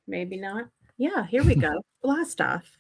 Maybe not. Yeah, here we go. Blast off.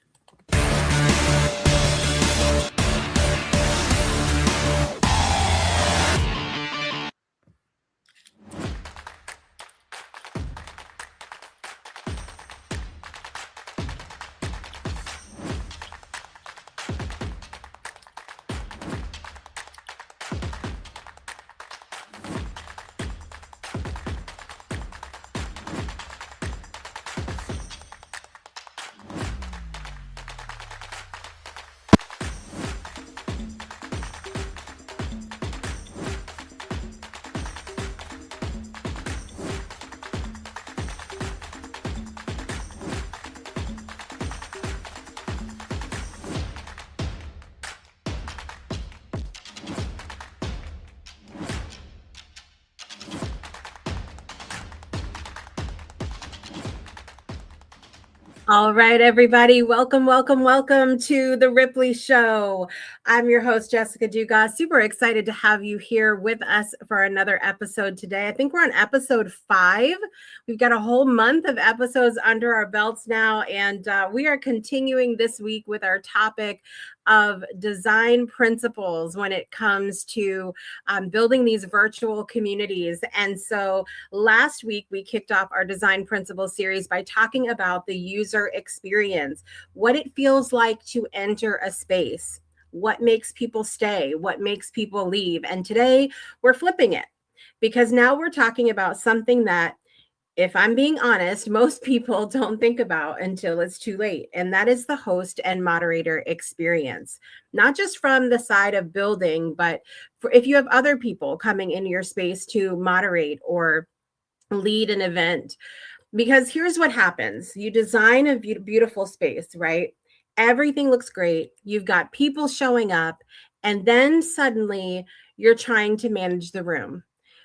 All right, everybody. Welcome to the Rippily Show. I'm your host, Jessica Dugas. Super excited to have you here with us for another episode today. I think we're on episode 5. We've got a whole month of episodes under our belts now, and we are continuing this week with our topic of design principles when it comes to building these virtual communities. And so last week, we kicked off our design principles series by talking about the user experience, what it feels like to enter a space, what makes people stay, what makes people leave. And today we're flipping it because now we're talking about something that, if I'm being honest, most people don't think about until it's too late. And that is the host and moderator experience, not just from the side of building, but for if you have other people coming into your space to moderate or lead an event. Because here's what happens. You design a beautiful space, right? Everything looks great. You've got people showing up, and then suddenly you're trying to manage the room,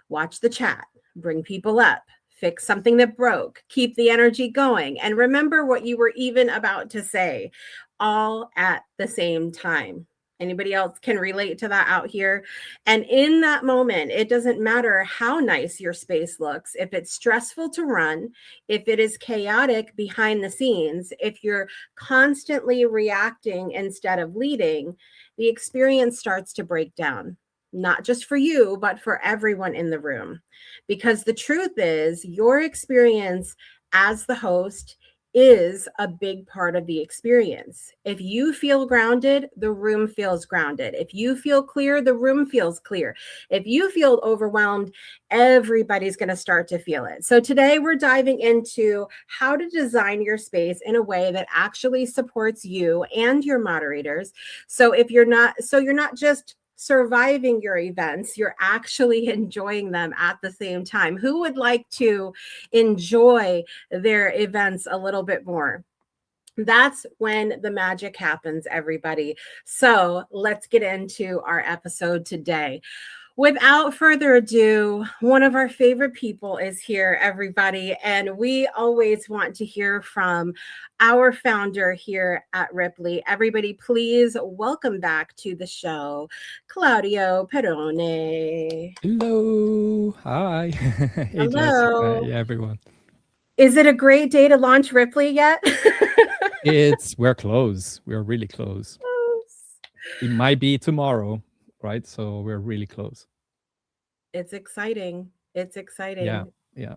watch the chat, bring people up, fix something that broke, keep the energy going, and remember what you were even about to say, all at the same time. Anybody else can relate to that out here? And in that moment, it doesn't matter how nice your space looks. If it's stressful to run, if it is chaotic behind the scenes, if you're constantly reacting instead of leading, the experience starts to break down. Not just for you, but for everyone in the room. Because the truth is, your experience as the host is a big part of the experience. If you feel grounded, the room feels grounded. If you feel clear, the room feels clear. If you feel overwhelmed, everybody's going to start to feel it. So today we're diving into how to design your space in a way that actually supports you and your moderators. So you're not just surviving your events, you're actually enjoying them at the same time. Who would like to enjoy their events a little bit more? That's when the magic happens, everybody. So let's get into our episode today. Without further ado, one of our favorite people is here, everybody, and we always want to hear from our founder here at Rippily. Everybody, please welcome back to the show, Claudio Perrone. Hello. Hi. Hey, Jess. Hello. Yeah, everyone. Is it a great day to launch Rippily yet? We're close. We're really close. It might be tomorrow, right? So we're really close. It's exciting. It's exciting. Yeah.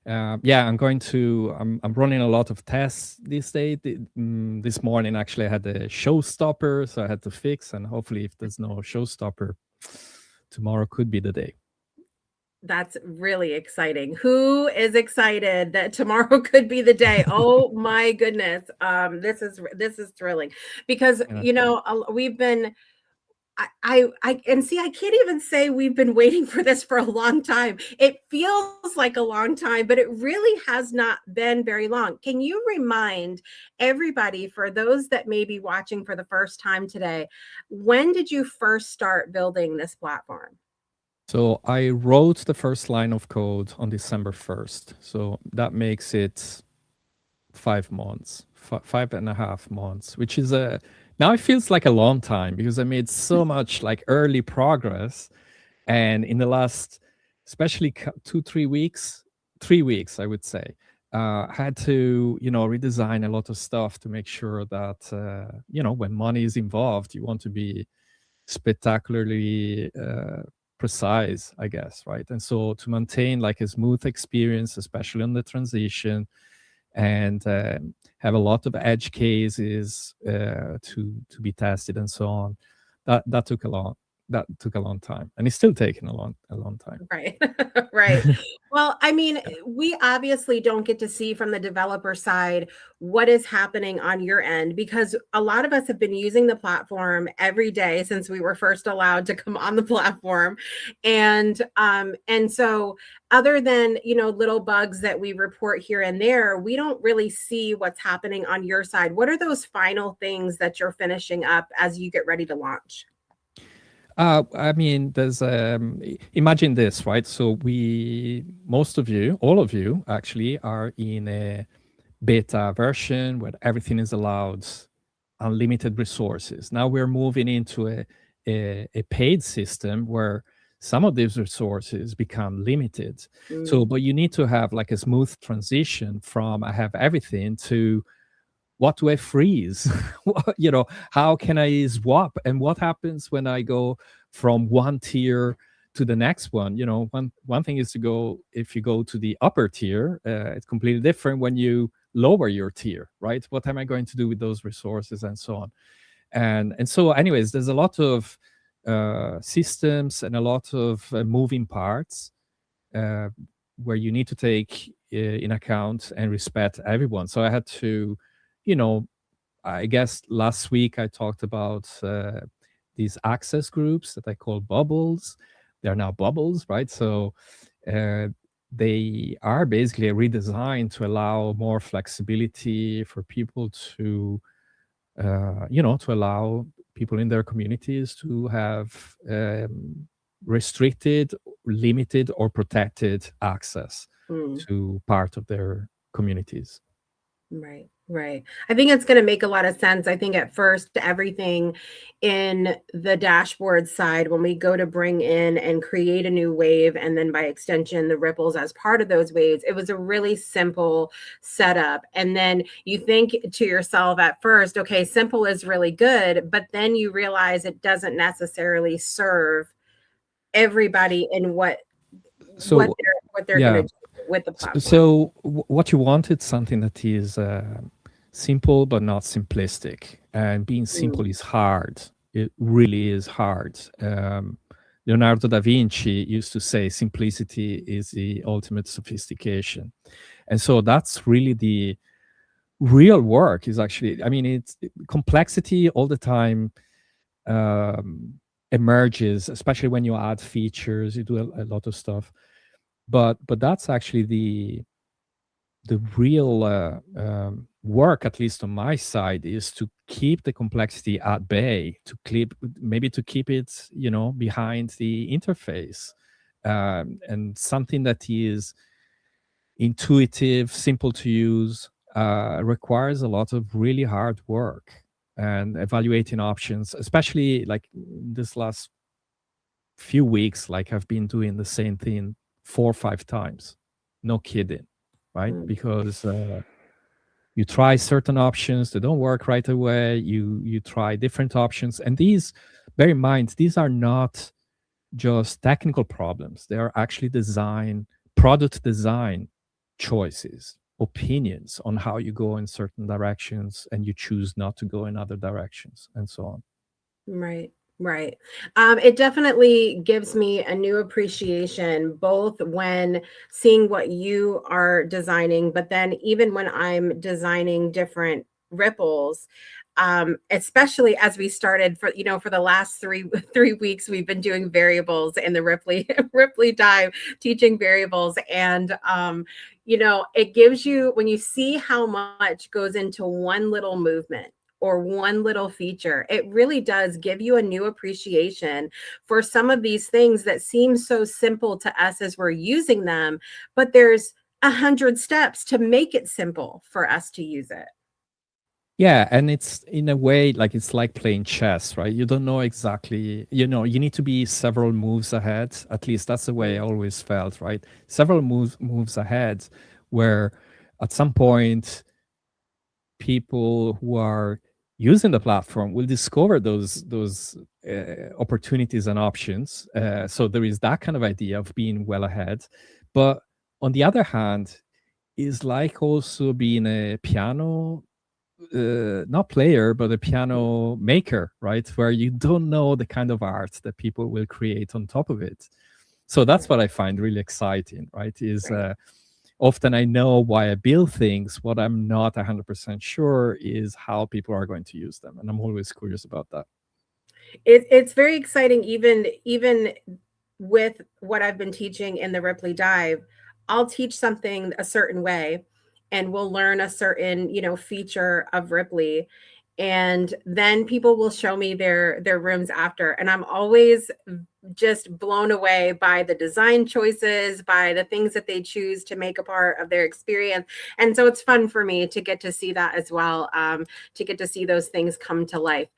I'm running a lot of tests this day. This morning, actually, I had a showstopper, so I had to fix. And hopefully, if there's no showstopper, tomorrow could be the day. That's really exciting. Who is excited that tomorrow could be the day? Oh my goodness. This is thrilling because we've been I can't even say we've been waiting for this for a long time. It feels like a long time, but it really has not been very long. Can you remind everybody, for those that may be watching for the first time today, when did you first start building this platform? So I wrote the first line of code on December 1st. So that makes it 5 months, 5.5 months, which is now it feels like a long time because I made so much like early progress. And in the last, especially 3 weeks, I would say, had to, redesign a lot of stuff to make sure that, when money is involved, you want to be spectacularly precise, I guess, right? And so to maintain like a smooth experience, especially on the transition, and have a lot of edge cases to be tested and so on, that took a long time, and it's still taking a long time. Right. Right. Well, I mean, we obviously don't get to see from the developer side what is happening on your end, because a lot of us have been using the platform every day since we were first allowed to come on the platform. And so other than, little bugs that we report here and there, we don't really see what's happening on your side. What are those final things that you're finishing up as you get ready to launch? I mean, there's imagine this, right? So most of you, all of you, actually, are in a beta version where everything is allowed, unlimited resources. Now we're moving into a paid system where some of these resources become limited. So, but you need to have like a smooth transition from I have everything to what do I freeze? How can I swap? And what happens when I go from one tier to the next one? One thing is to go, if you go to the upper tier, it's completely different when you lower your tier, right? What am I going to do with those resources and so on? And so anyways, there's a lot of systems and a lot of moving parts where you need to take in account and respect everyone. So I had to, I guess last week I talked about these access groups that I call bubbles. They're now bubbles, right? So they are basically redesigned to allow more flexibility for people to, to allow people in their communities to have restricted, limited, or protected access to part of their communities. Right, right. I think it's going to make a lot of sense. I think at first, everything in the dashboard side, when we go to bring in and create a new wave, and then by extension, the ripples as part of those waves, it was a really simple setup. And then you think to yourself at first, okay, simple is really good, but then you realize it doesn't necessarily serve everybody in what they're yeah. going to do with the platform. So what you want is something that is simple but not simplistic. And being simple is hard. It really is hard. Leonardo da Vinci used to say simplicity is the ultimate sophistication. And so that's really the real work is actually, I mean, it's complexity all the time emerges, especially when you add features, you do a lot of stuff. But that's actually the real work, at least on my side, is to keep the complexity at bay, to keep it, behind the interface, and something that is intuitive, simple to use, requires a lot of really hard work and evaluating options, especially like this last few weeks. Like I've been doing the same thing 4 or 5 times, no kidding, right? Because you try certain options, they don't work right away. You try different options, and these, bear in mind, these are not just technical problems. They are actually product design choices, opinions on how you go in certain directions, and you choose not to go in other directions, and so on. Right. Right. It definitely gives me a new appreciation, both when seeing what you are designing, but then even when I'm designing different ripples, especially as we started for the last three weeks, we've been doing variables in the Ripply dive, teaching variables. And it gives you, when you see how much goes into one little movement or one little feature, it really does give you a new appreciation for some of these things that seem so simple to us as we're using them, but there's 100 steps to make it simple for us to use it. Yeah, and it's in a way like it's like playing chess, right? You don't know exactly, you need to be several moves ahead. At least that's the way I always felt, right? Several moves ahead, where at some point, people who are using the platform will discover those opportunities and options. So there is that kind of idea of being well ahead. But on the other hand, is like also being a piano not player, but a piano maker, right? Where you don't know the kind of art that people will create on top of it. So that's what I find really exciting, right? Is often I know why I build things. What I'm not 100% sure is how people are going to use them. And I'm always curious about that. It's very exciting, even with what I've been teaching in the Ripley Dive. I'll teach something a certain way, and we'll learn a certain, feature of Ripley, and then people will show me their rooms after, and I'm always just blown away by the design choices, by the things that they choose to make a part of their experience. And so it's fun for me to get to see that as well, to get to see those things come to life.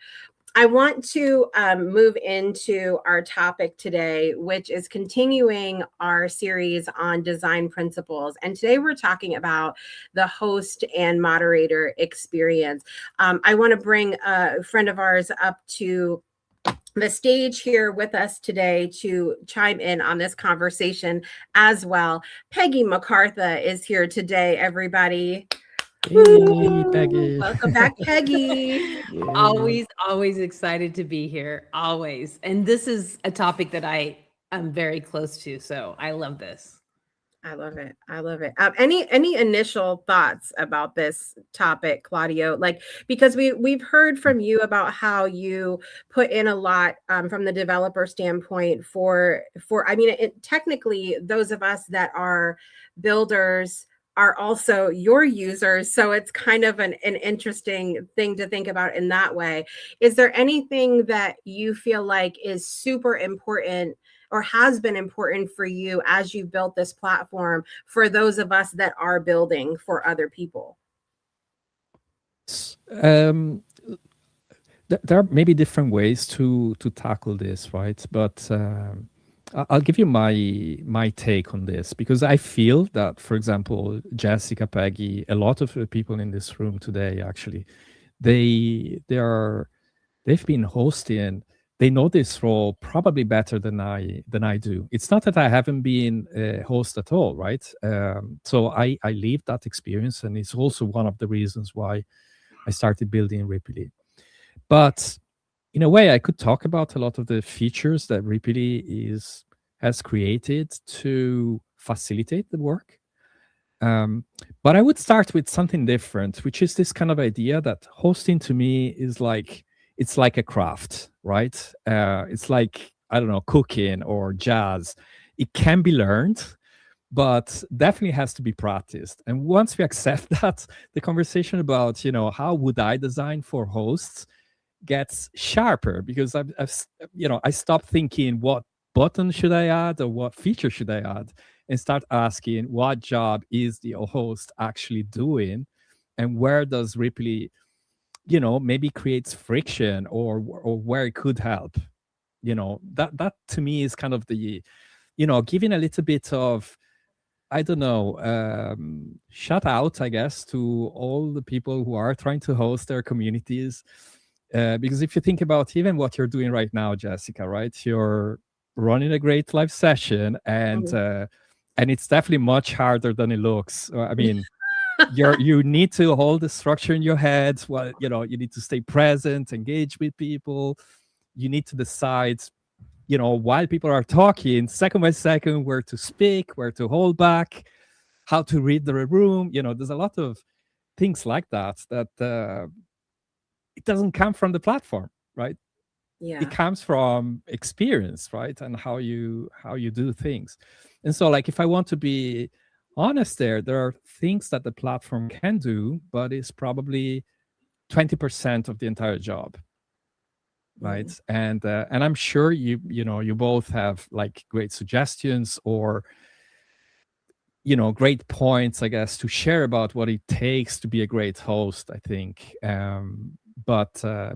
I want to move into our topic today, which is continuing our series on design principles. And today we're talking about the host and moderator experience. I want to bring a friend of ours up to the stage here with us today to chime in on this conversation as well. Peggy McCartha is here today, everybody. Hey, Peggy. Welcome back, Peggy. Always excited to be here. Always. And this is a topic that I am very close to. So I love this. I love it. I love it. Any initial thoughts about this topic, Claudio? Like, because we've heard from you about how you put in a lot from the developer standpoint for I mean, technically those of us that are builders are also your users. So it's kind of an interesting thing to think about in that way. Is there anything that you feel like is super important or has been important for you as you built this platform for those of us that are building for other people? There are maybe different ways to tackle this, right? But I'll give you my take on this, because I feel that, for example, Jessica, Peggy, a lot of the people in this room today, actually, they've been hosting. They know this role probably better than I do. It's not that I haven't been a host at all, right? So I lived that experience, and it's also one of the reasons why I started building Rippily. But in a way, I could talk about a lot of the features that Rippily has created to facilitate the work. But I would start with something different, which is this kind of idea that hosting to me is like, it's like a craft, right? It's like, I don't know, cooking or jazz. It can be learned, but definitely has to be practiced. And once we accept that, the conversation about, how would I design for hosts gets sharper, because I stopped thinking what button should I add or what feature should I add, and start asking what job is the host actually doing, and where does Rippily maybe creates friction, or where it could help. That to me is kind of the, giving a little bit of, I don't know, shout out, I guess, to all the people who are trying to host their communities. Because if you think about even what you're doing right now, Jessica, right? You're running a great live session, and it's definitely much harder than it looks. I mean, you need to hold the structure in your head. Well, you need to stay present, engage with people. You need to decide, while people are talking, second by second, where to speak, where to hold back, how to read the room. There's a lot of things like that it doesn't come from the platform, right? Yeah. It comes from experience, right? And how you do things. And so, like, if I want to be honest, there are things that the platform can do, but it's probably 20% of the entire job, right? And I'm sure you both have like great suggestions or great points, I guess, to share about what it takes to be a great host, I think. But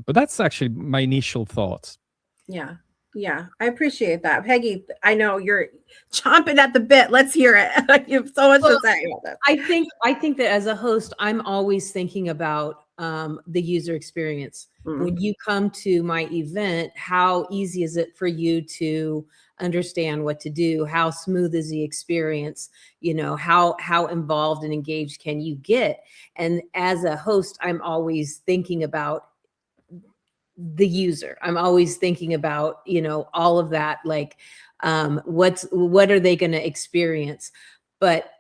that's actually my initial thoughts. Yeah. Yeah, I appreciate that. Peggy, I know you're chomping at the bit. Let's hear it. You have so much to say about this. I think that as a host, I'm always thinking about the user experience. When you come to my event, how easy is it for you to understand what to do? How smooth is the experience? You know, how involved and engaged can you get? And as a host, I'm always thinking about the user. I'm always thinking about, you know, all of that, like what are they going to experience? But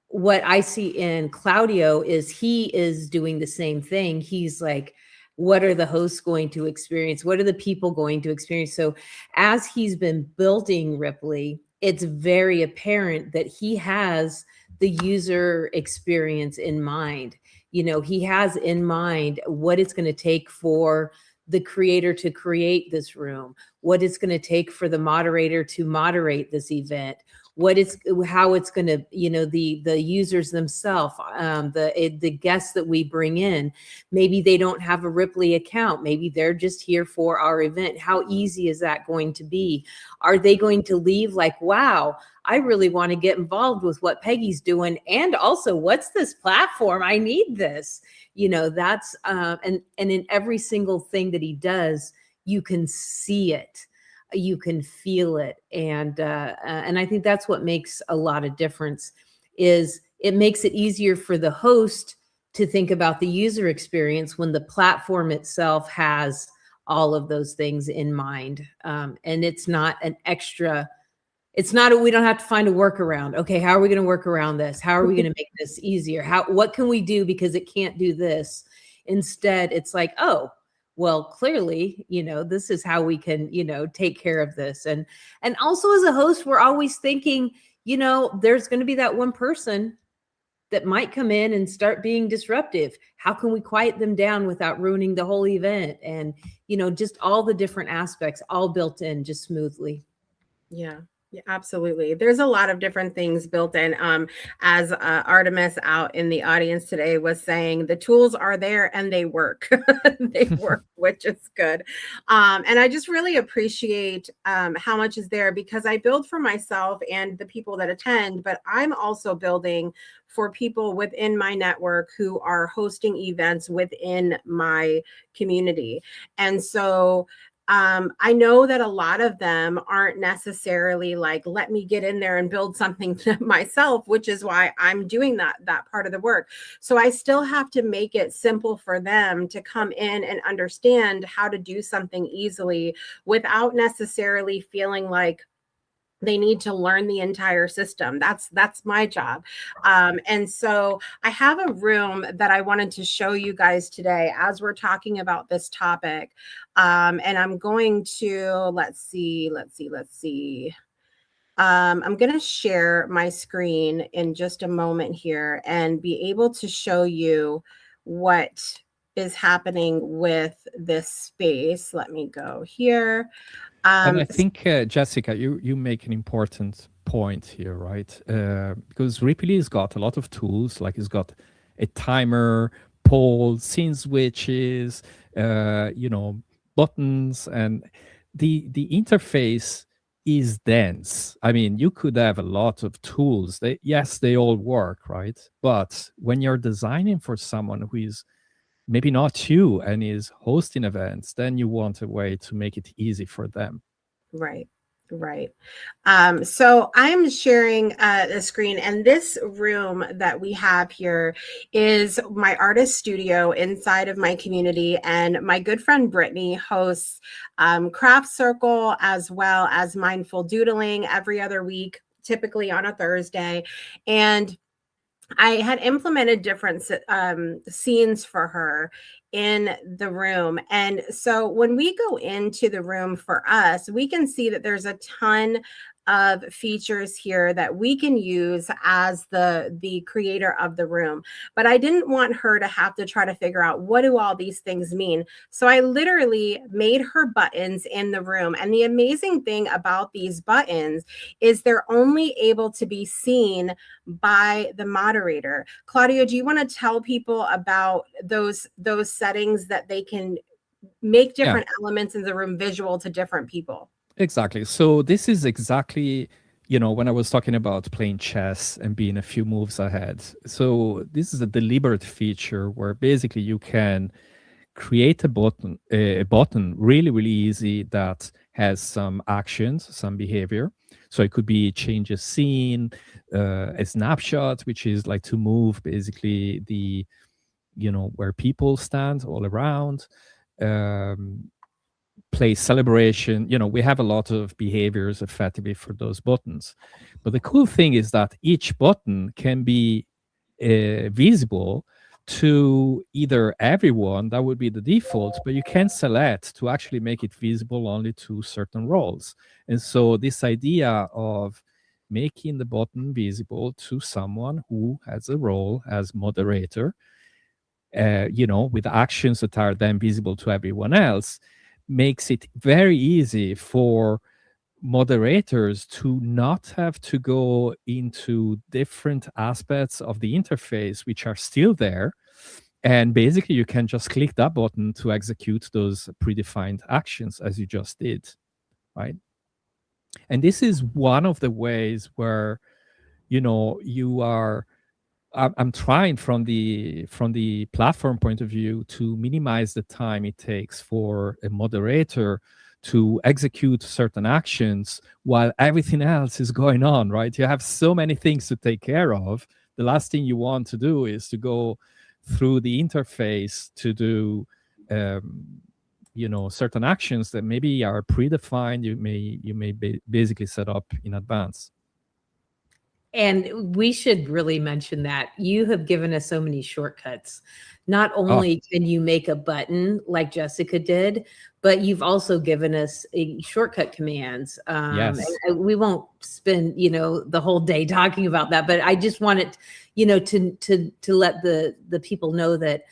what I see in Claudio is he is doing the same thing. He's like, what are the hosts going to experience? What are the people going to experience? So as he's been building Rippily, it's very apparent that he has the user experience in mind. You know, he has in mind what it's going to take for the creator to create this room, what it's going to take for the moderator to moderate this event, how it's going to, you know, the users themselves, the guests that we bring in, maybe they don't have a Rippily account, maybe they're just here for our event. How easy is that going to be? Are they going to leave like, wow, I really want to get involved with what Peggy's doing, and also what's this platform? I need this. You know, that's and in every single thing that he does, you can see it, you can feel it, and I think that's what makes a lot of difference. Is it makes it easier for the host to think about the user experience when the platform itself has all of those things in mind, and it's not an extra. It's not we don't have to find a workaround. Okay, how are we going to work around this? How are we going to make this easier? What can we do because it can't do this? Instead, it's like, oh, well, clearly, you know, this is how we can, you know, take care of this. And also as a host, we're always thinking, you know, there's going to be that one person that might come in and start being disruptive. How can we quiet them down without ruining the whole event? And, you know, just all the different aspects all built in just smoothly. Yeah. Yeah, absolutely. There's a lot of different things built in. As Artemis out in the audience today was saying, the tools are there and they work. They work, which is good. And I just really appreciate how much is there, because I build for myself and the people that attend, but I'm also building for people within my network who are hosting events within my community. And so I know that a lot of them aren't necessarily like, let me get in there and build something myself, which is why I'm doing that part of the work. So I still have to make it simple for them to come in and understand how to do something easily without necessarily feeling like they need to learn the entire system. That's my job. And so I have a room that I wanted to show you guys today as we're talking about this topic. And I'm going to, let's see. I'm going to share my screen in just a moment here and be able to show you what is happening with this space. Let me go here. And I think, Jessica, you make an important point here, right? Because Rippily got a lot of tools, like it's got a timer, poll, scene switches, you know, buttons, and the interface is dense. I mean, you could have a lot of tools. They all work, right? But when you're designing for someone who is maybe not you and is hosting events, then you want a way to make it easy for them. Right. So I'm sharing the screen, and this room that we have here is my artist studio inside of my community, and my good friend Brittany hosts Craft Circle as well as Mindful Doodling every other week, typically on a Thursday. And I had implemented different scenes for her in the room. And so when we go into the room for us, we can see that there's a ton of features here that we can use as the creator of the room. But I didn't want her to have to try to figure out, what do all these things mean? So I literally made her buttons in the room. And the amazing thing about these buttons is they're only able to be seen by the moderator. Claudio, do you want to tell people about those settings that they can make different elements in the room visual to different people? Exactly. So this is exactly, when I was talking about playing chess and being a few moves ahead. So this is a deliberate feature where basically you can create a button really, really easy that has some actions, some behavior. So it could be change a scene, a snapshot, which is like to move basically where people stand all around. Um, Play celebration. We have a lot of behaviors effectively for those buttons. But the cool thing is that each button can be visible to either everyone, that would be the default, but you can select to actually make it visible only to certain roles. And so this idea of making the button visible to someone who has a role as moderator, with actions that are then visible to everyone else, makes it very easy for moderators to not have to go into different aspects of the interface, which are still there. And basically, you can just click that button to execute those predefined actions as you just did, right? And this is one of the ways where, you are I'm trying from the platform point of view to minimize the time it takes for a moderator to execute certain actions while everything else is going on, right? You have so many things to take care of. The last thing you want to do is to go through the interface to do certain actions that maybe are predefined. You may basically set up in advance. And we should really mention that you have given us so many shortcuts. Not only can you make a button like Jessica did, but you've also given us shortcut commands. Yes. And we won't spend, the whole day talking about that, but I just wanted, to let the people know that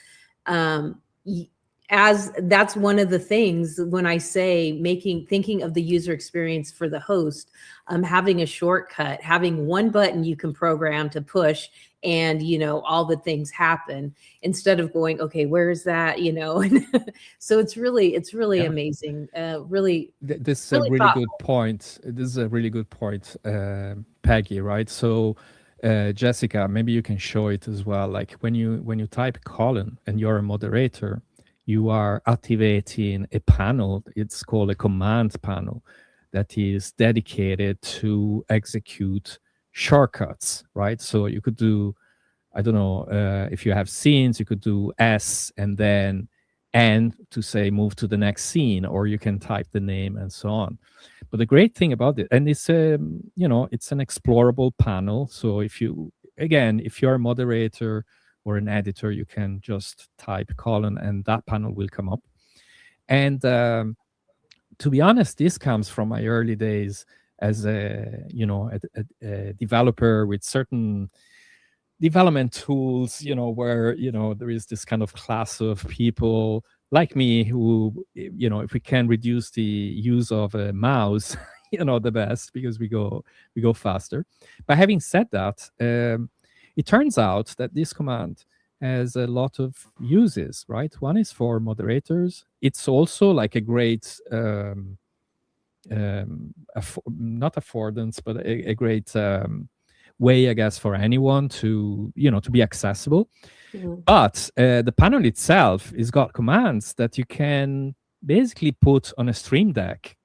as that's one of the things when I say thinking of the user experience for the host, having a shortcut, having one button you can program to push and, all the things happen instead of going, okay, where is that? So it's really amazing. This is really a really thoughtful. good point. This is a really good point, Peggy, right? So, Jessica, maybe you can show it as well. Like when you type colon and you're a moderator, you are activating a panel. It's called a command panel that is dedicated to execute shortcuts, right? So you could do, I don't know, if you have scenes, you could do S and then N to say move to the next scene, or you can type the name and so on. But the great thing about it, and it's it's an explorable panel. So if you're a moderator or an editor, you can just type colon and that panel will come up. And to be honest, this comes from my early days as a developer with certain development tools, where, there is this kind of class of people like me who, if we can reduce the use of a mouse, the best, because we go faster. But having said that, it turns out that this command has a lot of uses, right? One is for moderators. It's also like a great, not affordance, but a great way, I guess, for anyone to, to be accessible. Mhm. But the panel itself has got commands that you can basically put on a Stream Deck,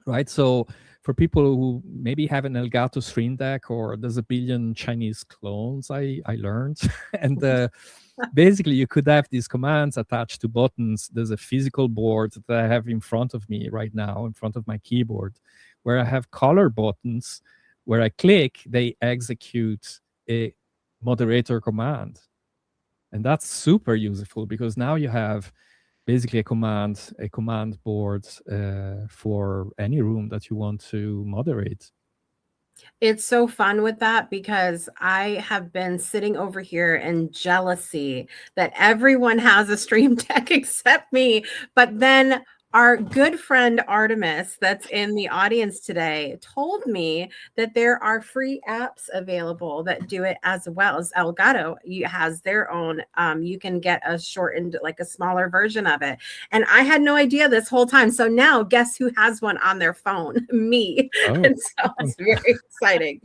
right? So for people who maybe have an Elgato Stream Deck, or there's a billion Chinese clones, I learned. And basically you could have these commands attached to buttons. There's a physical board that I have in front of me right now, in front of my keyboard, where I have color buttons. Where I click, they execute a moderator command. And that's super useful because now you have basically a command board for any room that you want to moderate. It's so fun with that because I have been sitting over here in jealousy that everyone has a Stream Deck except me. But then Our good friend Artemis, that's in the audience today, told me that there are free apps available that do it as well. As Elgato has their own. You can get a shortened, like a smaller version of it. And I had no idea this whole time. So now guess who has one on their phone? Me. Oh. And so it's very exciting.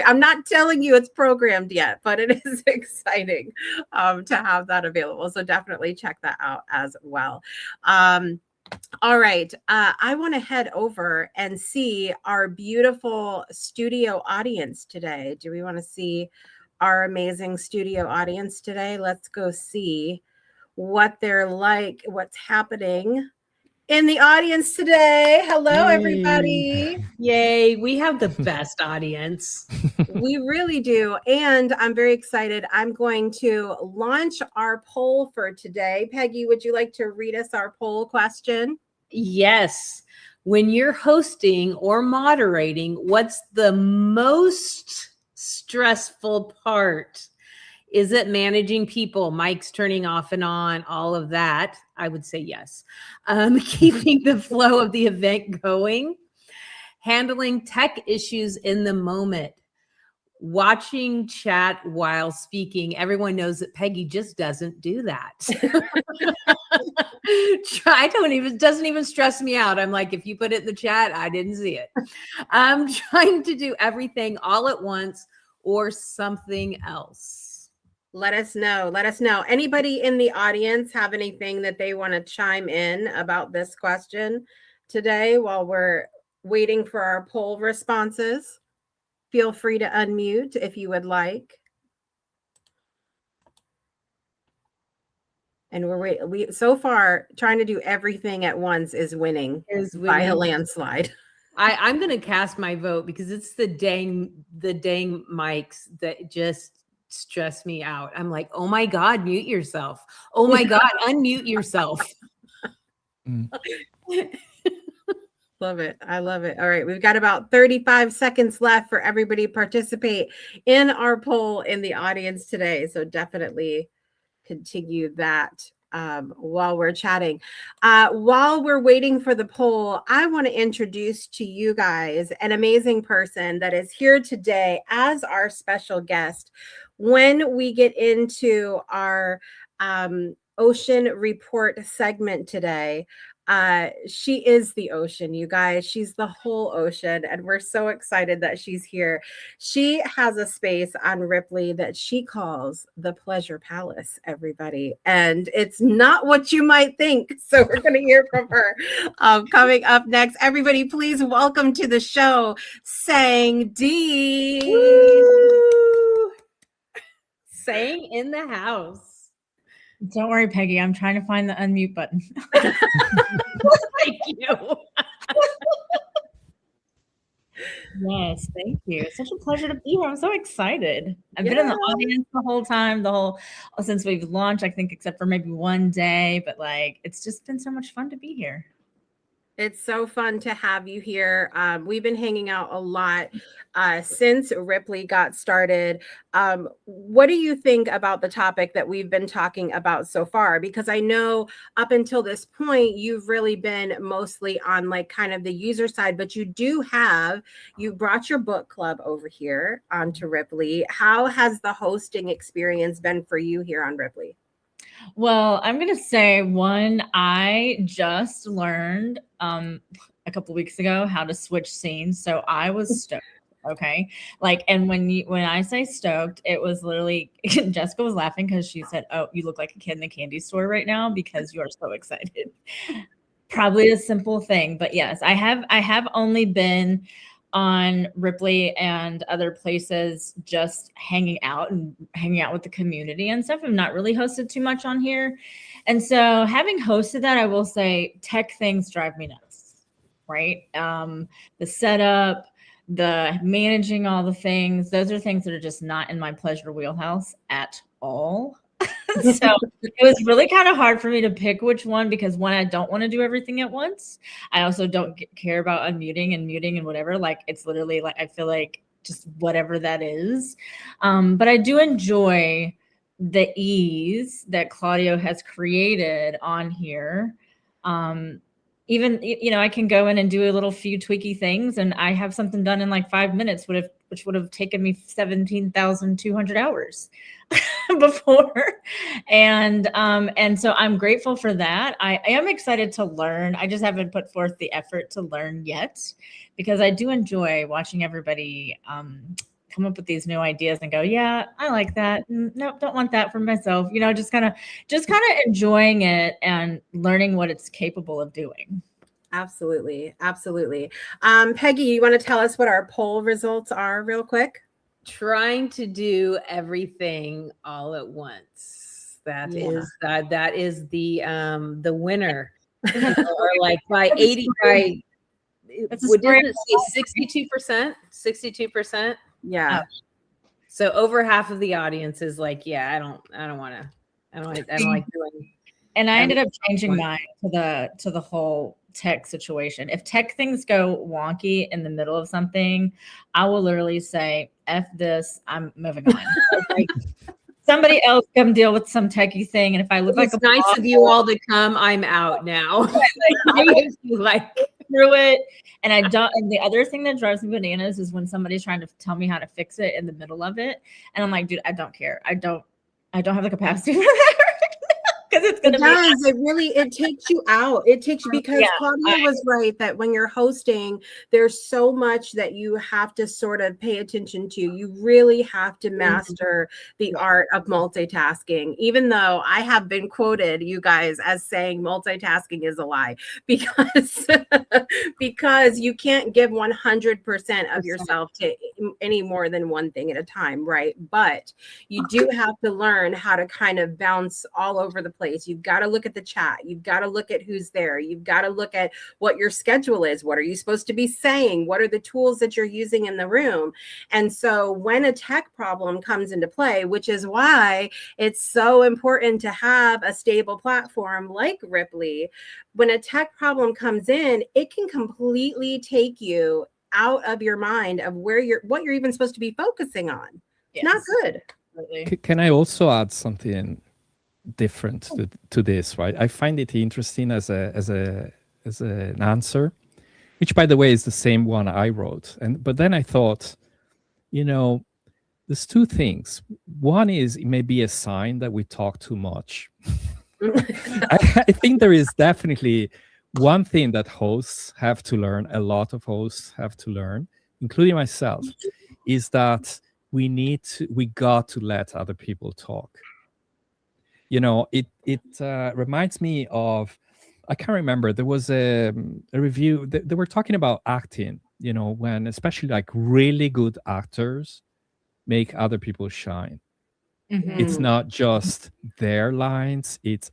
I'm not telling you it's programmed yet, but it is exciting to have that available. So definitely check that out as well. All right. I want to head over and see our beautiful studio audience today. Do we want to see our amazing studio audience today? Let's go see what they're like, what's happening in the audience today. Hello, Yay. everybody. Yay, we have the best audience. We really do. And I'm very excited. I'm going to launch our poll for today. Peggy, would you like to read us our poll question? Yes. When you're hosting or moderating, what's the most stressful part? Is it managing people, mics turning off and on, all of that? I would say yes. Keeping the flow of the event going, handling tech issues in the moment, watching chat while speaking. Everyone knows that Peggy just doesn't do that. Doesn't even stress me out. I'm like, if you put it in the chat, I didn't see it. I'm trying to do everything all at once or something else. Let us know. Let us know. Anybody in the audience have anything that they want to chime in about this question today while we're waiting for our poll responses? Feel free to unmute if you would like. And we so far trying to do everything at once is winning by a landslide. I'm going to cast my vote because it's the dang mics that just stress me out. I'm like, oh my God, mute yourself. Oh my God, unmute yourself. Love it. I love it. All right. We've got about 35 seconds left for everybody to participate in our poll in the audience today. So definitely continue that while we're chatting. While we're waiting for the poll, I want to introduce to you guys an amazing person that is here today as our special guest. When we get into our ocean report segment today, she is the ocean, you guys. She's the whole ocean, and we're so excited that she's here. She has a space on Ripley that she calls the Pleasure Palace, everybody. And it's not what you might think. So we're going to hear from her coming up next. Everybody, please welcome to the show, Sang D. Woo! Sang in the house. Don't worry, Peggy. I'm trying to find the unmute button. Thank you. Yes, thank you. It's such a pleasure to be here. I'm so excited. I've been in the audience the whole time, since we've launched, I think, except for maybe one day, but like, it's just been so much fun to be here. It's so fun to have you here. We've been hanging out a lot since Ripley got started. What do you think about the topic that we've been talking about so far? Because I know up until this point, you've really been mostly on like kind of the user side, but you brought your book club over here onto Ripley. How has the hosting experience been for you here on Ripley? Well, I'm going to say I just learned a couple weeks ago how to switch scenes. So I was stoked. Okay. Like, and when I say stoked, it was literally, Jessica was laughing because she said, oh, you look like a kid in the candy store right now because you are so excited. Probably a simple thing, but yes, I have only been on Ripley and other places just hanging out with the community and stuff. I've not really hosted too much on here. And so having hosted that, I will say tech things drive me nuts, right? The setup, the managing all the things, those are things that are just not in my pleasure wheelhouse at all. So it was really kind of hard for me to pick which one, because one, I don't want to do everything at once. I also don't care about unmuting and muting and whatever. Like, it's literally like, I feel like just whatever that is. But I do enjoy the ease that Claudio has created on here. even, I can go in and do a little few tweaky things, and I have something done in like 5 minutes, which would have taken me 17,200 hours before. And so I'm grateful for that. I am excited to learn. I just haven't put forth the effort to learn yet, because I do enjoy watching everybody come up with these new ideas and go, yeah, I like that. No, don't want that for myself. Just kind of enjoying it and learning what it's capable of doing. Absolutely. Absolutely. Peggy, you want to tell us what our poll results are real quick? Trying to do everything all at once. That is the winner. Or like by 80, by what did it say? 62%? 62%? Yeah. So over half of the audience is like, yeah, I don't like doing. And I ended up changing mine to the whole tech situation. If tech things go wonky in the middle of something, I will literally say, F this, I'm moving on. Like, somebody else come deal with some techie thing. And if I look like it's nice of you all to come, I'm out now. Like through it. And I don't, and the other thing that drives me bananas is when somebody's trying to tell me how to fix it in the middle of it. And I'm like, dude, I don't care. I don't have the capacity for that. Because it takes you out. It takes you, because Claudia was right that when you're hosting, there's so much that you have to sort of pay attention to. You really have to master the art of multitasking, even though I have been quoted, you guys, as saying multitasking is a lie, because you can't give 100% of yourself to any more than one thing at a time, right? But you do have to learn how to kind of bounce all over the place. You've got to look at the chat. You've got to look at who's there. You've got to look at what your schedule is. What are you supposed to be saying? What are the tools that you're using in the room? And so when a tech problem comes into play, which is why it's so important to have a stable platform like Rippily, when a tech problem comes in, it can completely take you out of your mind of what you're even supposed to be focusing on. It's not good. Can I also add something different to this, right? I find it interesting as an answer, which by the way is the same one I wrote. But then I thought, there's two things. One is it may be a sign that we talk too much. I think there is definitely one thing that hosts have to learn, a lot of hosts have to learn, including myself, is that we got to let other people talk. It reminds me of, I can't remember, there was a review, they were talking about acting, when especially like really good actors make other people shine. It's not just their lines, it's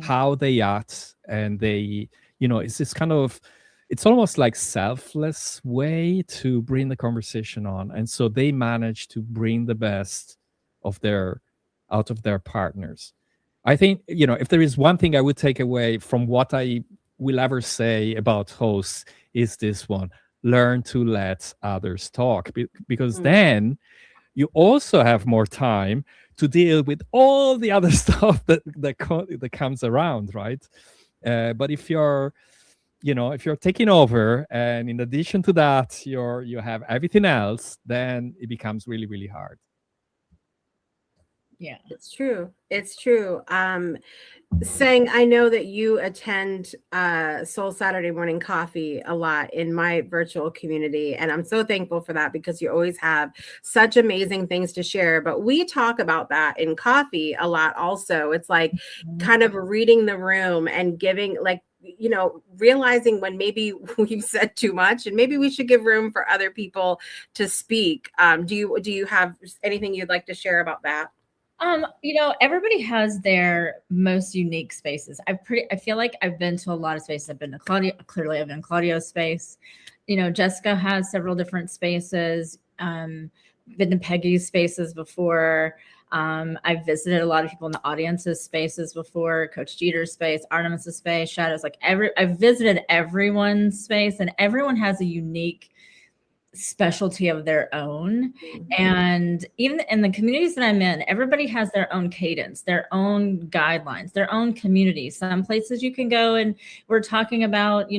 how they act, and they, it's this kind of, it's almost like selfless way to bring the conversation on. And so they manage to bring the best out of their partners. I think, if there is one thing I would take away from what I will ever say about hosts, is this one: learn to let others talk, because then you also have more time to deal with all the other stuff that comes around, right? But if you're taking over, and in addition to that, you have everything else, then it becomes really, really hard. Yeah, it's true. It's true. Saying, I know that you attend Soul Saturday Morning Coffee a lot in my virtual community, and I'm so thankful for that, because you always have such amazing things to share. But we talk about that in coffee a lot also. It's like kind of reading the room and giving, like, realizing when maybe we've said too much and maybe we should give room for other people to speak. Do you have anything you'd like to share about that? Everybody has their most unique spaces. I feel like I've been to a lot of spaces. I've been to Claudio. Clearly, I've been in Claudio's space. Jessica has several different spaces. Been to Peggy's spaces before. I've visited a lot of people in the audience's spaces before. Coach Jeter's space, Artemis's space, Shadows. I've visited everyone's space, and everyone has a unique specialty of their own. And even in the communities that I'm in, everybody has their own cadence, their own guidelines, their own community. Some places you can go and we're talking about,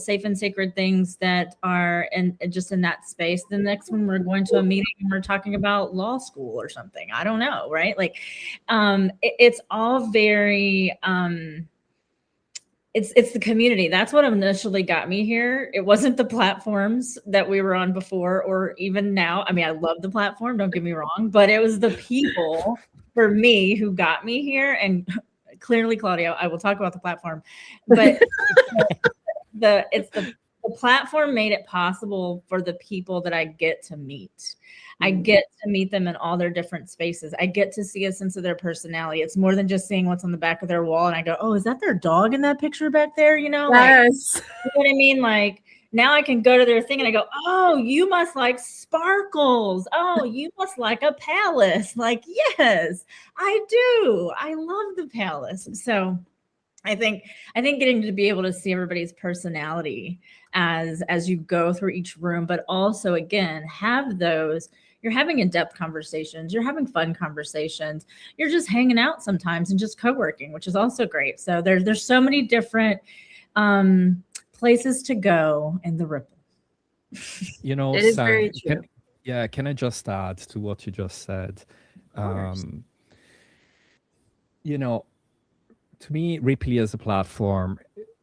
safe and sacred things that are just in that space. The next one, we're going to a meeting and we're talking about law school or something. I don't know, right? Like, it's all very, it's the community. That's what initially got me here. It wasn't the platforms that we were on before or even now. I mean, I love the platform, don't get me wrong, but it was the people for me who got me here. And clearly, Claudio, I will talk about the platform, but the platform made it possible for the people that I get to meet. I get to meet them in all their different spaces. I get to see a sense of their personality. It's more than just seeing what's on the back of their wall. And I go, oh, is that their dog in that picture back there? Yes. Like, you know what I mean? Like, now I can go to their thing and I go, oh, you must like sparkles. Oh, you must like a palace. Like, yes, I do. I love the palace. So I think getting to be able to see everybody's personality as you go through each room, but also again, you're having in-depth conversations, you're having fun conversations, you're just hanging out sometimes and just co-working, which is also great. So there's so many different places to go in the Ripple. It is Sam, very true. can I just add to what you just said? To me, Rippily as a platform,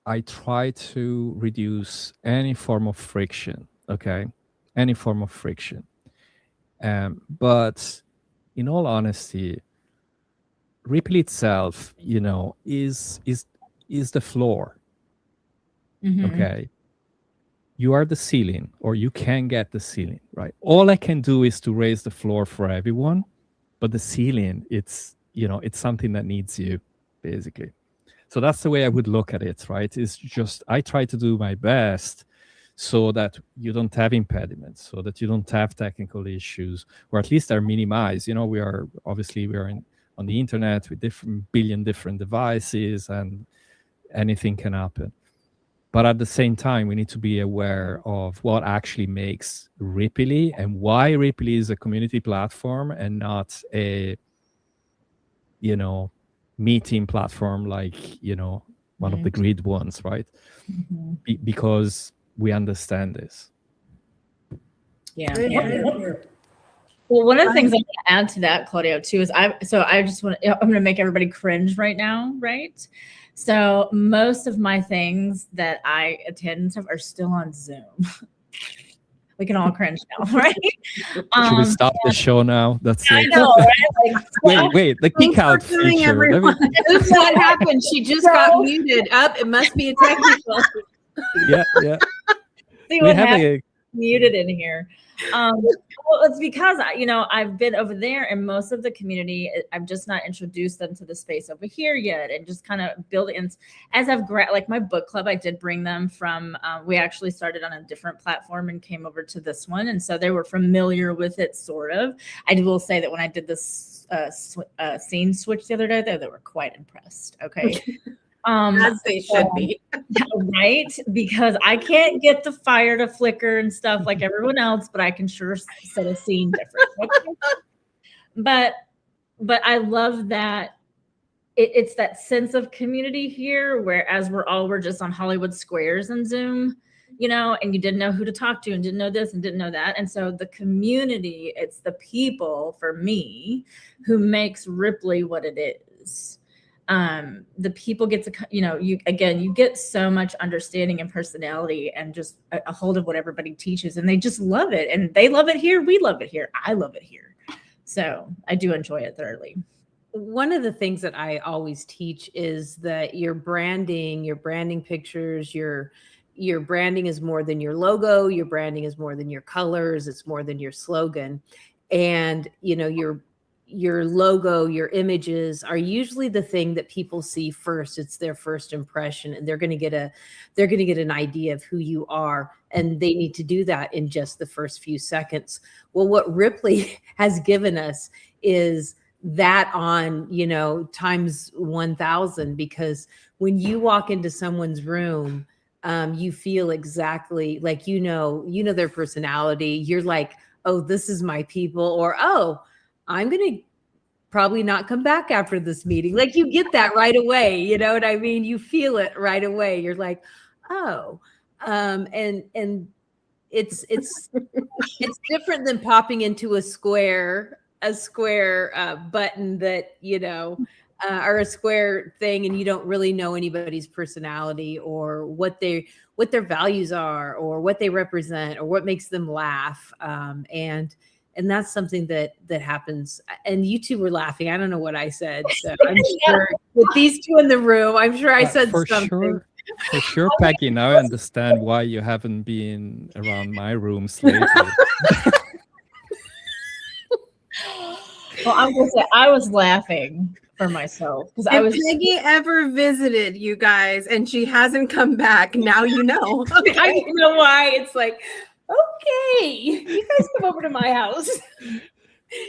I try to reduce any form of friction, okay? Any form of friction. But in all honesty, Rippily itself, is the floor, okay? You are the ceiling, or you can get the ceiling, right? All I can do is to raise the floor for everyone, but the ceiling, it's something that needs you, basically. So that's the way I would look at it, right? It's just, I try to do my best so that you don't have impediments, so that you don't have technical issues, or at least are minimized. We are on the internet with billion different devices, and anything can happen. But at the same time, we need to be aware of what actually makes Rippily and why Rippily is a community platform and not a, meeting platform like, one of the grid ones, right? Because we understand this. Yeah. Well, one of the things I want to add to that, Claudio, too, is I'm going to make everybody cringe right now, right? So most of my things that I attend and stuff are still on Zoom. We can all cringe now, right? Should we stop the show now? That's I it. know, right? Like, wait, the kick out feature. Oops, what happened? She just got muted. Up, it must be a technical. Yeah. See what happened? Muted in here. Well, it's because I've been over there, and most of the community, I've just not introduced them to the space over here yet, and just kind of building. As I've like my book club, I did bring them from. We actually started on a different platform and came over to this one, and so they were familiar with it, sort of. I will say that when I did this scene switch the other day, they were quite impressed. Okay. As they should be. Right? Because I can't get the fire to flicker and stuff like everyone else, but I can sure set a scene different. Okay? But I love that it's that sense of community here, whereas we're just on Hollywood Squares and Zoom, and you didn't know who to talk to and didn't know this and didn't know that. And so the community, it's the people, for me, who makes Rippily what it is. The people get to, you get so much understanding and personality and just a hold of what everybody teaches, and they just love it, and they love it here. We love it here. I love it here. So I do enjoy it thoroughly. One of the things that I always teach is that your branding pictures, your branding is more than your logo. Your branding is more than your colors. It's more than your slogan. And, your logo, your images are usually the thing that people see first. It's their first impression, and they're going to get an idea of who you are, and they need to do that in just the first few seconds. Well, what Rippily has given us is that on, times 1,000, because when you walk into someone's room, you feel exactly like, you know their personality. You're like, oh, this is my people, or, oh, I'm going to probably not come back after this meeting. Like, you get that right away. You know what I mean? You feel it right away. You're like, oh, and it's different than popping into a square button that, or a square thing, and you don't really know anybody's personality or what their values are or what they represent or what makes them laugh. And that's something that happens. And you two were laughing. I don't know what I said. So I'm sure with these two in the room, I'm sure I said something. For sure, Peggy. Now I understand why you haven't been around my rooms lately. Well, I'm gonna say I was laughing for myself because I was. Peggy ever visited you guys and she hasn't come back, now you know. I don't know why. It's like, okay, you guys come over to my house.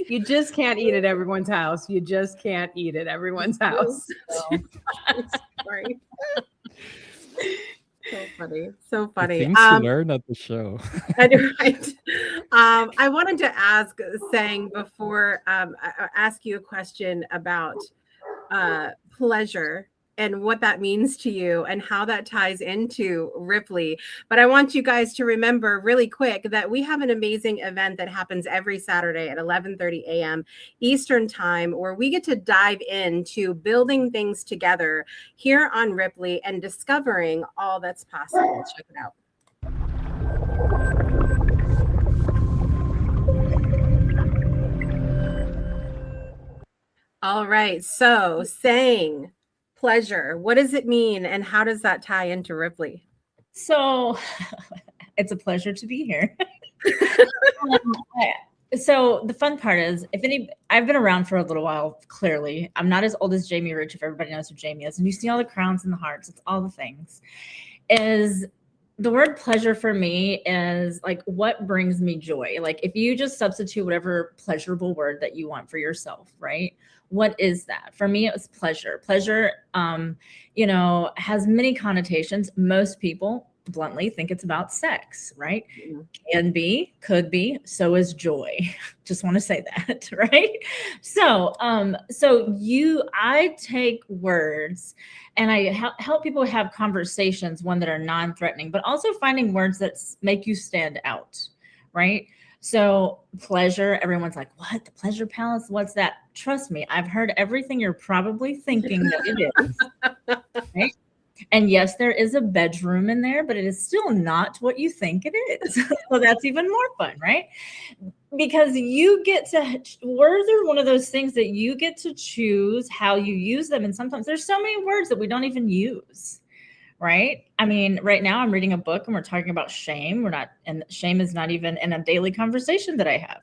You just can't eat at everyone's house. You just can't eat at everyone's house. Sorry. So funny. The things you learn at the show. Right. I wanted to ask, before I ask you a question about pleasure and what that means to you and how that ties into Rippily. But I want you guys to remember really quick that we have an amazing event that happens every Saturday at 11:30 a.m. Eastern time, where we get to dive into building things together here on Rippily and discovering all that's possible. Check it out. All right. So saying pleasure, what does it mean and how does that tie into Rippily? So it's a pleasure to be here. So the fun part is, I've been around for a little while, clearly. I'm not as old as Jamie Rich, if everybody knows who Jamie is. And you see all the crowns and the hearts, it's all the things. Is the word pleasure for me is like what brings me joy. Like if you just substitute whatever pleasurable word that you want for yourself, right? What is that? For me, it was pleasure. Pleasure, has many connotations. Most people bluntly think it's about sex, right? Mm-hmm. Can be, could be, so is joy. Just want to say that, right? So, I take words and I help people have conversations, one that are non-threatening, but also finding words that make you stand out, right? So pleasure, everyone's like, what? The pleasure palace? What's that? Trust me, I've heard everything you're probably thinking that it is, right? And yes, there is a bedroom in there, but it is still not what you think it is. So that's even more fun, right? Because you get to, words are one of those things that you get to choose how you use them. And sometimes there's so many words that we don't even use, right? I mean, right now I'm reading a book and we're talking about shame. And shame is not even in a daily conversation that I have.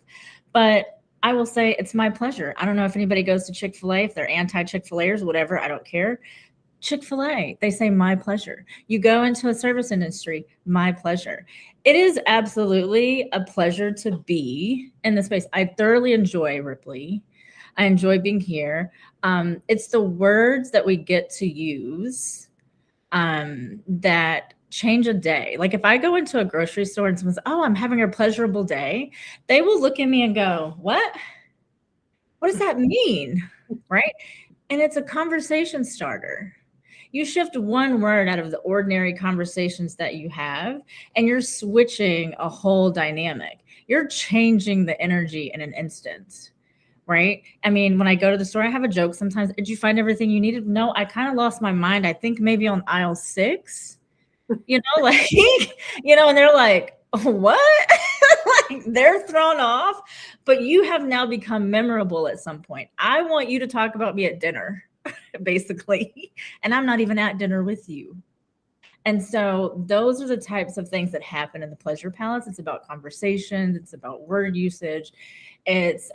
But I will say it's my pleasure. I don't know if anybody goes to Chick-fil-A, if they're anti-Chick-fil-Aers, whatever, I don't care. Chick-fil-A, they say my pleasure. You go into a service industry, my pleasure. It is absolutely a pleasure to be in this space. I thoroughly enjoy Rippily. I enjoy being here. It's the words that we get to use that change a day. Like if I go into a grocery store and someone's, oh, I'm having a pleasurable day, they will look at me and go, what? What does that mean? Right? And it's a conversation starter. You shift one word out of the ordinary conversations that you have, and you're switching a whole dynamic. You're changing the energy in an instant, right? I mean, when I go to the store, I have a joke sometimes. Did you find everything you needed? No, I kind of lost my mind. I think maybe on aisle 6, and they're like, what? Like they're thrown off, but you have now become memorable at some point. I want you to talk about me at dinner. Basically, and I'm not even at dinner with you. And so those are the types of things that happen in the pleasure palace. It's about conversations, it's about word usage, it's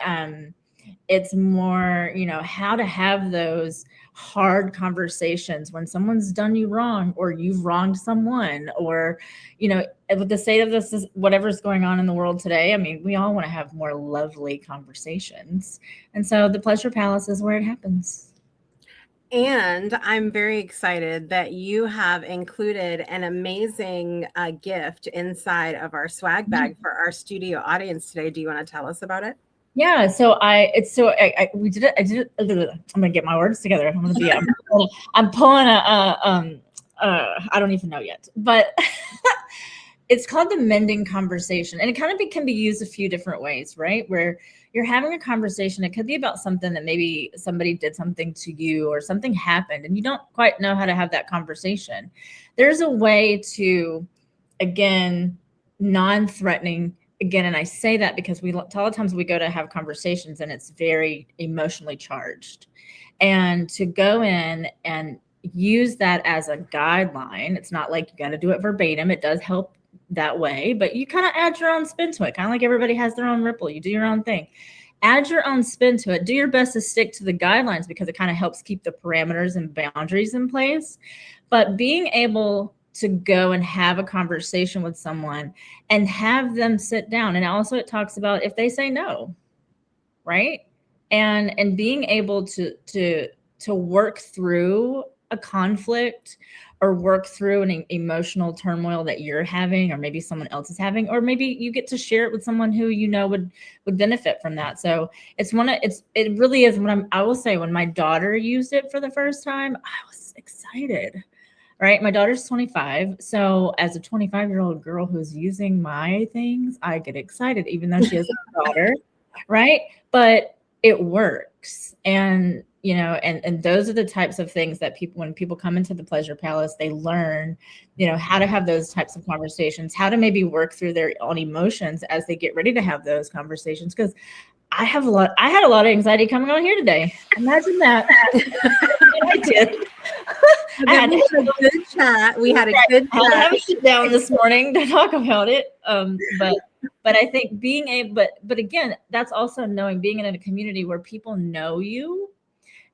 more, how to have those hard conversations when someone's done you wrong or you've wronged someone, or with the state of this is whatever's going on in the world today. I mean, we all want to have more lovely conversations, and so the pleasure palace is where it happens. And I'm very excited that you have included an amazing gift inside of our swag bag for our studio audience today. Do you want to tell us about it? Yeah, so we did it. I did it. I'm gonna get my words together. I'm pulling a I don't even know yet, but it's called the mending conversation, and it kind of can be used a few different ways, right? Where you're having a conversation. It could be about something that maybe somebody did something to you or something happened and you don't quite know how to have that conversation. There's a way to, again, non-threatening. Again, and I say that because a lot of times we go to have conversations and it's very emotionally charged. And to go in and use that as a guideline, it's not like you got to do it verbatim. It does help that way, but you kind of add your own spin to it. Kind of like everybody has their own ripple. You do your own thing. Add your own spin to it. Do your best to stick to the guidelines because it kind of helps keep the parameters and boundaries in place. But being able to go and have a conversation with someone and have them sit down. And also it talks about if they say no, right? And being able to work through a conflict or work through an emotional turmoil that you're having, or maybe someone else is having, or maybe you get to share it with someone who you know would benefit from that. So it really is I will say when my daughter used it for the first time, I was excited. Right. My daughter's 25. So as a 25-year-old girl who's using my things, I get excited, even though she has a daughter. Right. But it works. And, and those are the types of things that when people come into the Pleasure Palace, they learn, how to have those types of conversations, how to maybe work through their own emotions as they get ready to have those conversations. Because I had a lot of anxiety coming on here today. Imagine that. I did. We had a good chat. We had a good chat. I had to have a sit down this morning to talk about it. But I think being able, but again, that's also being in a community where people know you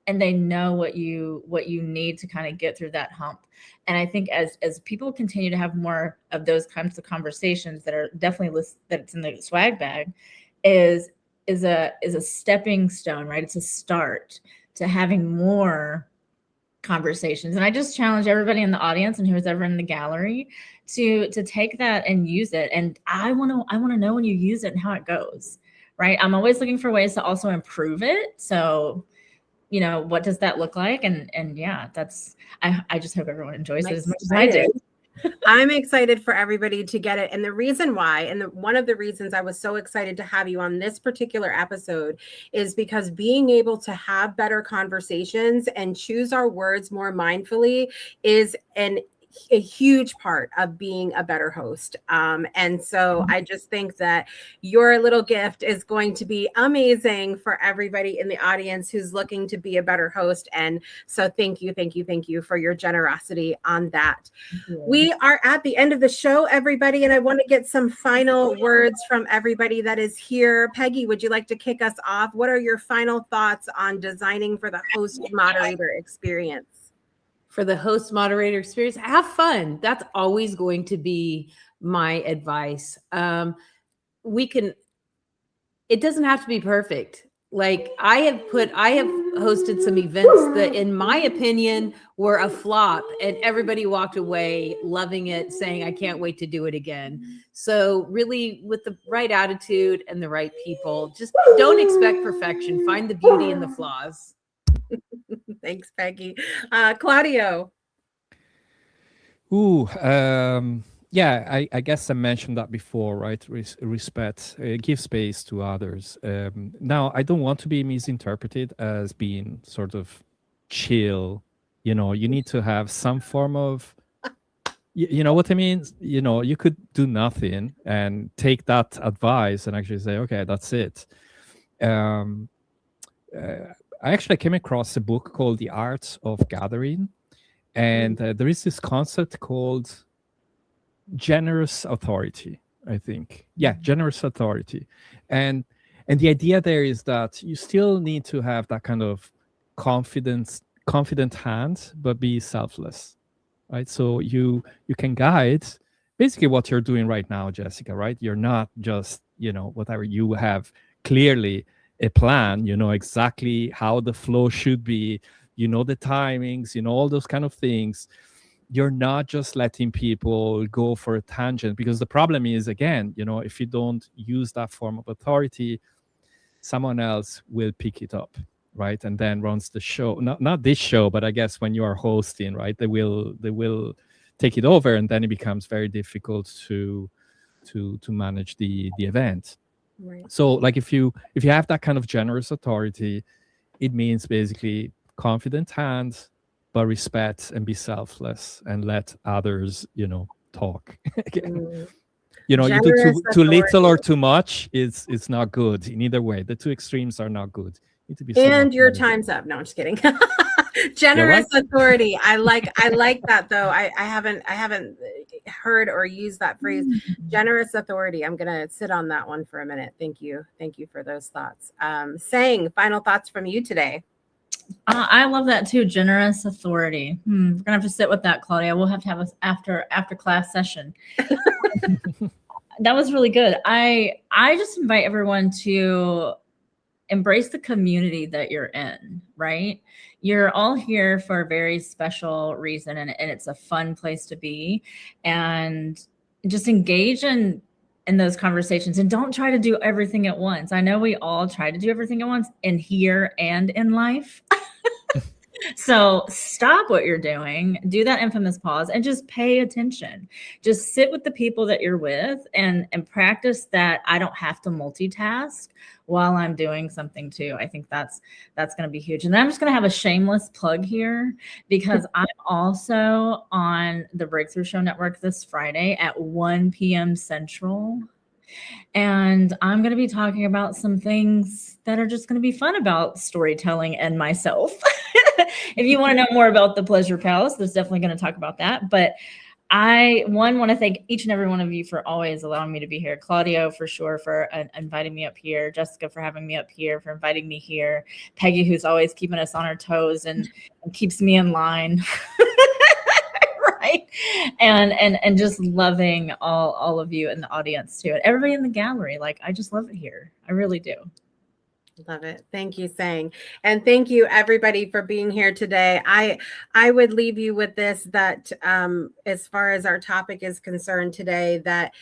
and they know what you need to kind of get through that hump. And I think as people continue to have more of those kinds of conversations that are definitely that's in the swag bag is a stepping stone, right? It's a start to having more conversations. And I just challenge everybody in the audience and who's ever in the gallery to take that and use it. And I want to know when you use it and how it goes, right? I'm always looking for ways to also improve it. So, what does that look like? And yeah, I just hope everyone enjoys it as much as I do. I'm excited for everybody to get it. And the reason why, one of the reasons I was so excited to have you on this particular episode is because being able to have better conversations and choose our words more mindfully is a huge part of being a better host. And so I just think that your little gift is going to be amazing for everybody in the audience who's looking to be a better host. And so thank you for your generosity on that. We are at the end of the show, everybody, and I want to get some final words from everybody that is here. Peggy, would you like to kick us off? What are your final thoughts on designing for the Host Moderator Experience? For the Host Moderator Experience, have fun. That's always going to be my advice. It doesn't have to be perfect. Like I have hosted some events that, in my opinion, were a flop, and everybody walked away loving it, saying, I can't wait to do it again. So really, with the right attitude and the right people, just don't expect perfection. Find the beauty in the flaws. Thanks, Peggy. Claudio. Yeah, I guess I mentioned that before, right? Respect, give space to others. Now, I don't want to be misinterpreted as being sort of chill. You need to have some form of, you know what I mean? You could do nothing and take that advice and actually say, okay, that's it. I actually came across a book called The Art of Gathering. And there is this concept called generous authority, I think. Yeah, generous authority. And the idea there is that you still need to have that kind of confident hand, but be selfless, right? So you can guide basically what you're doing right now, Jessica, right? You're not just, whatever. You have clearly a plan, exactly how the flow should be, you know the timings, you know all those kind of things. You're not just letting people go for a tangent, because the problem is, again, you know, if you don't use that form of authority, someone else will pick it up, right, and then runs the show. Not this show, but I guess when you are hosting, right, they will take it over, and then it becomes very difficult to manage the event. Right. So like if you have that kind of generous authority, it means basically confident hands, but respect and be selfless and let others, you know, talk. Mm. You know, Generous you do too little authority. or too much, it's not good in either way. The two extremes are not good. You need to be And somewhat your managed. time's up. No, I'm just kidding. Generous authority. I like that though. I haven't heard or used that phrase. Generous authority. I'm gonna sit on that one for a minute. Thank you for those thoughts. Sang, final thoughts from you today. I love that too. Generous authority. We're gonna have to sit with that, Claudia. We'll have to have a after class session. That was really good. I just invite everyone to embrace the community that you're in, right? You're all here for a very special reason, and it's a fun place to be. And just engage in those conversations, and don't try to do everything at once. I know we all try to do everything at once in here and in life. So stop what you're doing, do that infamous pause, and just pay attention. Just sit with the people that you're with and practice that I don't have to multitask while I'm doing something too. I think that's going to be huge. And then I'm just going to have a shameless plug here, because I'm also on the Breakthrough Show Network this Friday at 1 p.m. Central. And I'm going to be talking about some things that are just going to be fun about storytelling and myself. If you want to know more about the Pleasure Palace, there's definitely going to talk about that. But I want to thank each and every one of you for always allowing me to be here. Claudio, for sure, for inviting me up here. Jessica, for having me up here, for inviting me here. Peggy, who's always keeping us on our toes and keeps me in line. Right. And just loving all of you in the audience too. And everybody in the gallery. Like, I just love it here. I really do. Love it. Thank you, Sang. And thank you everybody for being here today. I would leave you with this, that as far as our topic is concerned today, that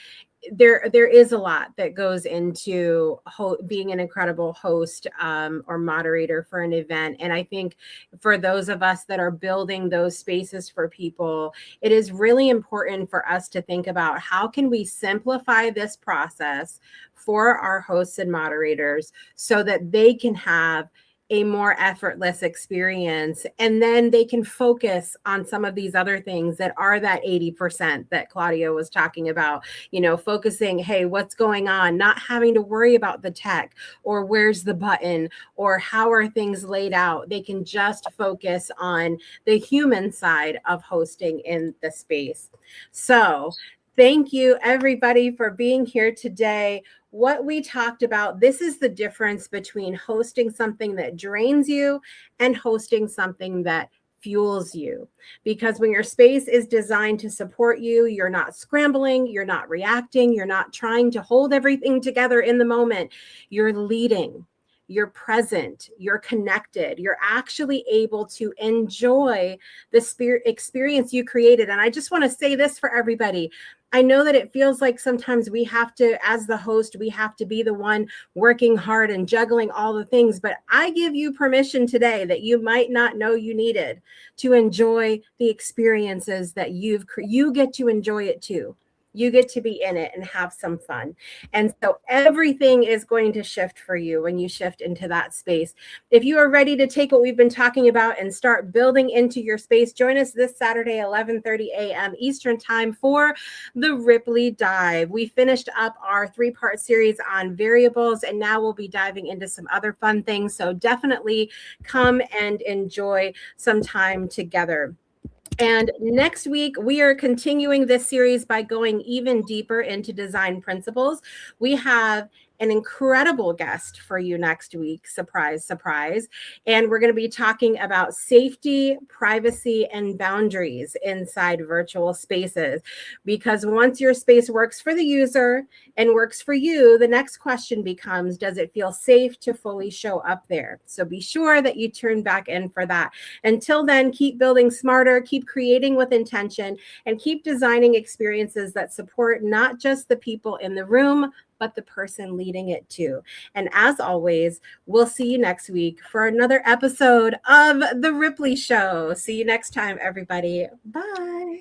there is a lot that goes into being an incredible host or moderator for an event. And I think for those of us that are building those spaces for people, it is really important for us to think about how can we simplify this process for our hosts and moderators so that they can have a more effortless experience, and then they can focus on some of these other things that are that 80% that Claudio was talking about, you know, focusing, hey, what's going on, not having to worry about the tech or where's the button or how are things laid out. They can just focus on the human side of hosting in the space. So thank you everybody for being here today. What we talked about, this is the difference between hosting something that drains you and hosting something that fuels you. Because when your space is designed to support you, you're not scrambling, you're not reacting, you're not trying to hold everything together in the moment. You're leading, you're present, you're connected, you're actually able to enjoy the spirit experience you created. And I just want to say this for everybody. I know that it feels like sometimes we have to, as the host, we have to be the one working hard and juggling all the things, but I give you permission today that you might not know you needed to enjoy the experiences that you get to enjoy it too. You get to be in it and have some fun. And so everything is going to shift for you when you shift into that space. If you are ready to take what we've been talking about and start building into your space, join us this Saturday, 11:30 a.m. Eastern time for the Rippily Dive. We finished up our 3-part series on variables, and now we'll be diving into some other fun things. So definitely come and enjoy some time together. And next week, we are continuing this series by going even deeper into design principles. We have an incredible guest for you next week. Surprise, surprise. And we're going to be talking about safety, privacy, and boundaries inside virtual spaces. Because once your space works for the user and works for you, the next question becomes, does it feel safe to fully show up there? So be sure that you tune back in for that. Until then, keep building smarter, keep creating with intention, and keep designing experiences that support not just the people in the room, but the person leading it too. And as always, we'll see you next week for another episode of The Rippily Show. See you next time, everybody. Bye.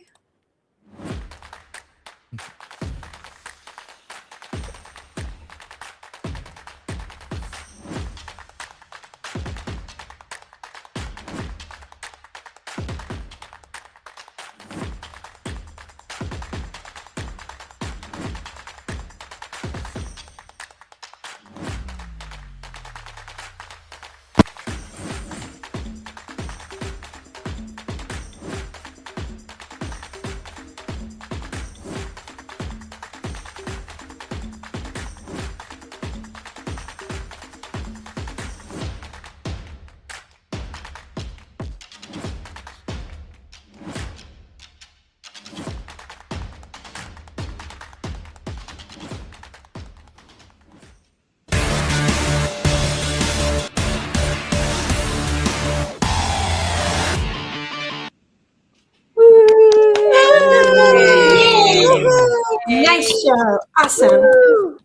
Nice show. Awesome.